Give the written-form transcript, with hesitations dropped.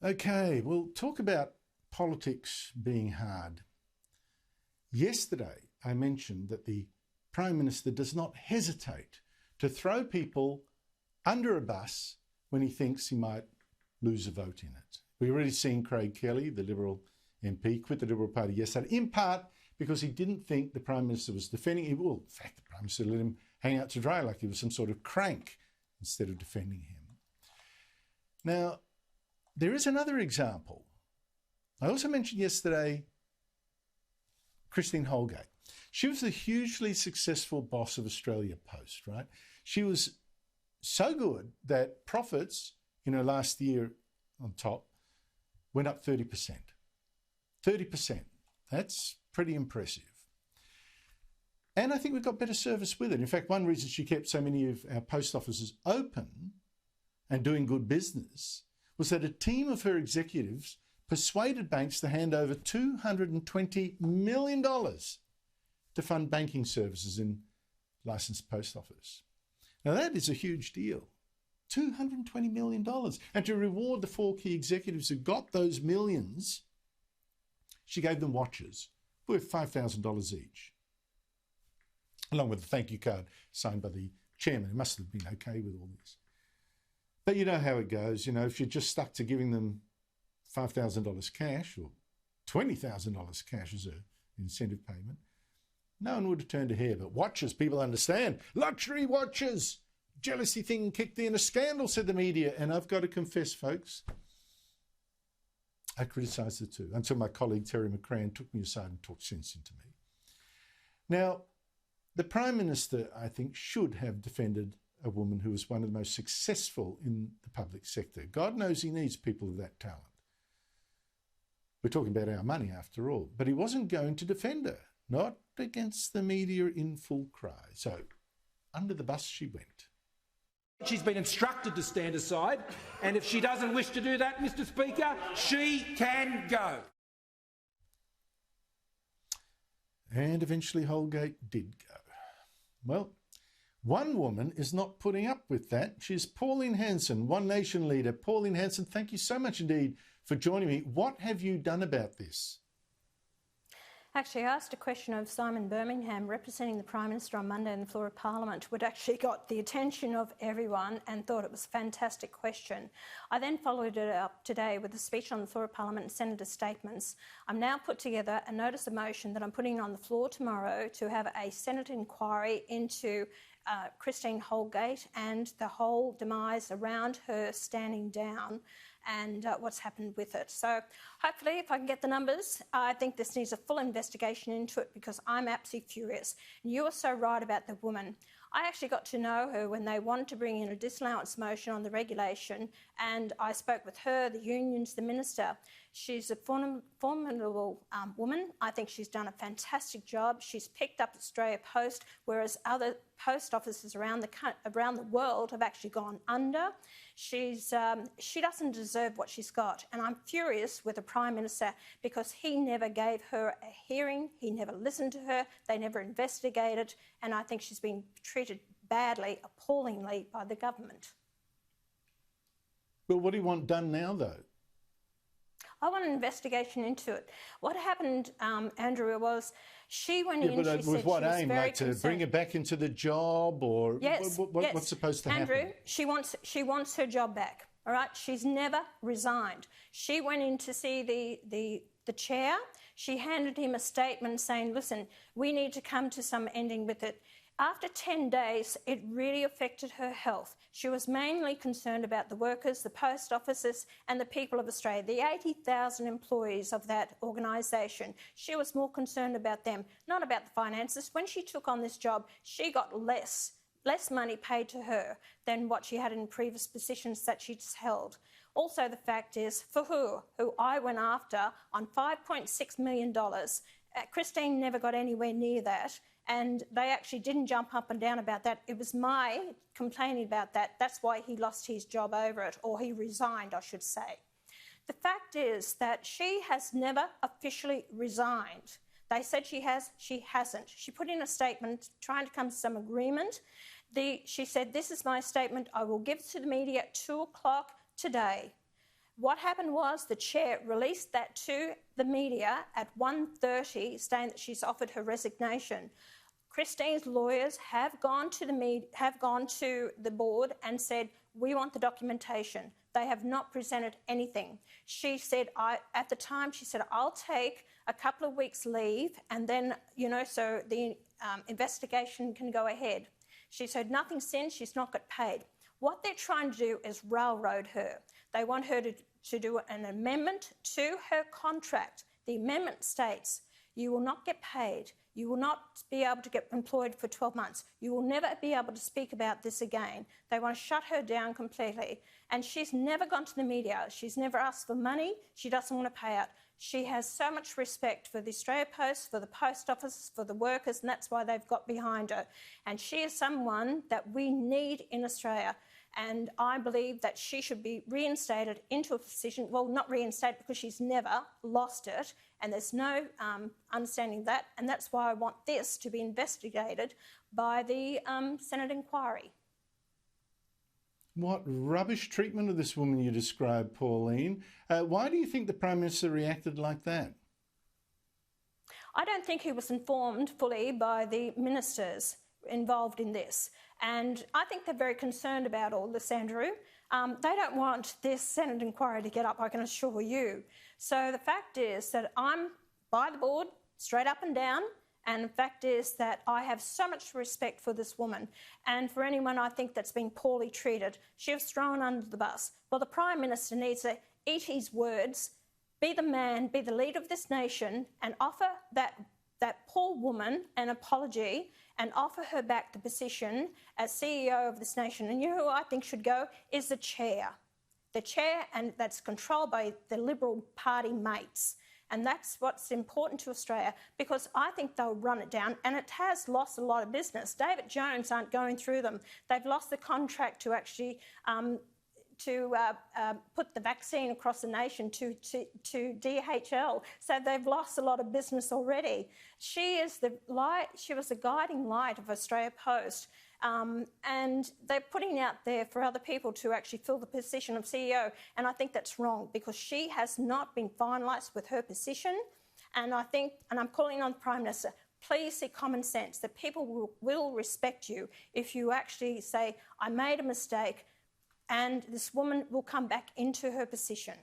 Okay, we'll talk about politics being hard. Yesterday, I mentioned that the Prime Minister does not hesitate to throw people under a bus when he thinks he might lose a vote in it. We've already seen Craig Kelly, the Liberal MP, quit the Liberal Party yesterday, in part because he didn't think the Prime Minister was defending him. Well, in fact, the Prime Minister let him hang out to dry like he was some sort of crank instead of defending him. Now, there is another example. I also mentioned yesterday Christine Holgate. She was the hugely successful boss of Australia Post, right? She was so good that profits in her last year on top went up 30%. 30%. That's pretty impressive. And I think we've got better service with it. In fact, one reason she kept so many of our post offices open and doing good business was that a team of her executives persuaded banks to hand over $220 million to fund banking services in licensed post office. Now that is a huge deal. $220 million. And to reward the 4 key executives who got those millions, she gave them watches worth $5,000 each, along with a thank you card signed by the chairman, who must have been okay with all this. But you know how it goes. You know, if you're just stuck to giving them $5,000 cash or $20,000 cash as an incentive payment, no one would have turned a hair. But watches, people understand. Luxury watches. Jealousy thing kicked in. A scandal, said the media. And I've got to confess, folks, I criticised it too, until my colleague Terry McCrann took me aside and talked sense into me. Now, the Prime Minister, I think, should have defended a woman who was one of the most successful in the public sector. God knows he needs people of that talent. We're talking about our money after all. But he wasn't going to defend her, not against the media in full cry. So under the bus she went. She's been instructed to stand aside, and if she doesn't wish to do that, Mr Speaker, she can go. And eventually Holgate did go. Well, one woman is not putting up with that. She's Pauline Hanson, One Nation leader. Pauline Hanson, thank you so much indeed for joining me. What have you done about this? Actually, I asked a question of Simon Birmingham, representing the Prime Minister on Monday on the floor of Parliament, which actually got the attention of everyone and thought it was a fantastic question. I then followed it up today with a speech on the floor of Parliament and Senator statements. I'm now put together a notice of motion that I'm putting on the floor tomorrow to have a Senate inquiry into Christine Holgate and the whole demise around her standing down and what's happened with it. So hopefully, if I can get the numbers, I think this needs a full investigation into it because I'm absolutely furious. And you are so right about the woman. I actually got to know her when they wanted to bring in a disallowance motion on the regulation, and I spoke with her, the unions, the minister. She's a formidable woman. I think she's done a fantastic job. She's picked up Australia Post, whereas other post offices around the world have actually gone under. She doesn't deserve what she's got, and I'm furious with the Prime Minister because he never gave her a hearing, he never listened to her, they never investigated, and I think she's been treated badly, appallingly by the government. But what do you want done now, though? I want an investigation into it. What happened, Andrew, was she went in, she said with what aim? She was very like to concerned. Bring her back into the job, or yes, yes. What's supposed to Andrew, happen? she wants her job back. All right, she's never resigned. She went in to see the chair. She handed him a statement saying, "Listen, we need to come to some ending with it." After 10 days, it really affected her health. She was mainly concerned about the workers, the post offices and the people of Australia, the 80,000 employees of that organisation. She was more concerned about them, not about the finances. When she took on this job, she got less money paid to her than what she had in previous positions that she'd held. Also, the fact is, for her, who I went after on $5.6 million, Christine never got anywhere near that. And they actually didn't jump up and down about that. It was my complaining about that. That's why he lost his job over it, or he resigned, I should say. The fact is that she has never officially resigned. They said she has, she hasn't. She put in a statement trying to come to some agreement. She said, "This is my statement. I will give it to the media at 2 o'clock today." What happened was the chair released that to the media at 1:30, saying that she's offered her resignation. Christine's lawyers have gone to the board and said, we want the documentation. They have not presented anything. She said, at the time, she said, I'll take a couple of weeks leave and then, so the investigation can go ahead. She said nothing since, she's not got paid. What they're trying to do is railroad her. They want her to do an amendment to her contract. The amendment states, you will not get paid. You will not be able to get employed for 12 months. You will never be able to speak about this again. They want to shut her down completely. And she's never gone to the media. She's never asked for money. She doesn't want to pay out. She has so much respect for the Australia Post, for the post office, for the workers, and that's why they've got behind her. And she is someone that we need in Australia. And I believe that she should be reinstated into a position, well, not reinstated because she's never lost it, and there's no understanding that, and that's why I want this to be investigated by the Senate inquiry. What rubbish treatment of this woman you described, Pauline. Why do you think the Prime Minister reacted like that? I don't think he was informed fully by the ministers involved in this. And I think they're very concerned about all this, Andrew. They don't want this Senate inquiry to get up, I can assure you. So the fact is that I'm by the board, straight up and down, and the fact is that I have so much respect for this woman and for anyone I think that's been poorly treated. She was thrown under the bus. Well, the Prime Minister needs to eat his words, be the man, be the leader of this nation and offer that poor woman an apology and offer her back the position as CEO of this nation. And you know who I think should go is the chair. The chair, and that's controlled by the Liberal Party mates. And that's what's important to Australia, because I think they'll run it down, and it has lost a lot of business. David Jones aren't going through them. They've lost the contract to actually put the vaccine across the nation to DHL. So they've lost a lot of business already. She is the light. She was the guiding light of Australia Post. And they're putting out there for other people to actually fill the position of CEO. And I think that's wrong, because she has not been finalised with her position. And I think, and I'm calling on the Prime Minister, please see common sense, that people will respect you if you actually say, I made a mistake, and this woman will come back into her position.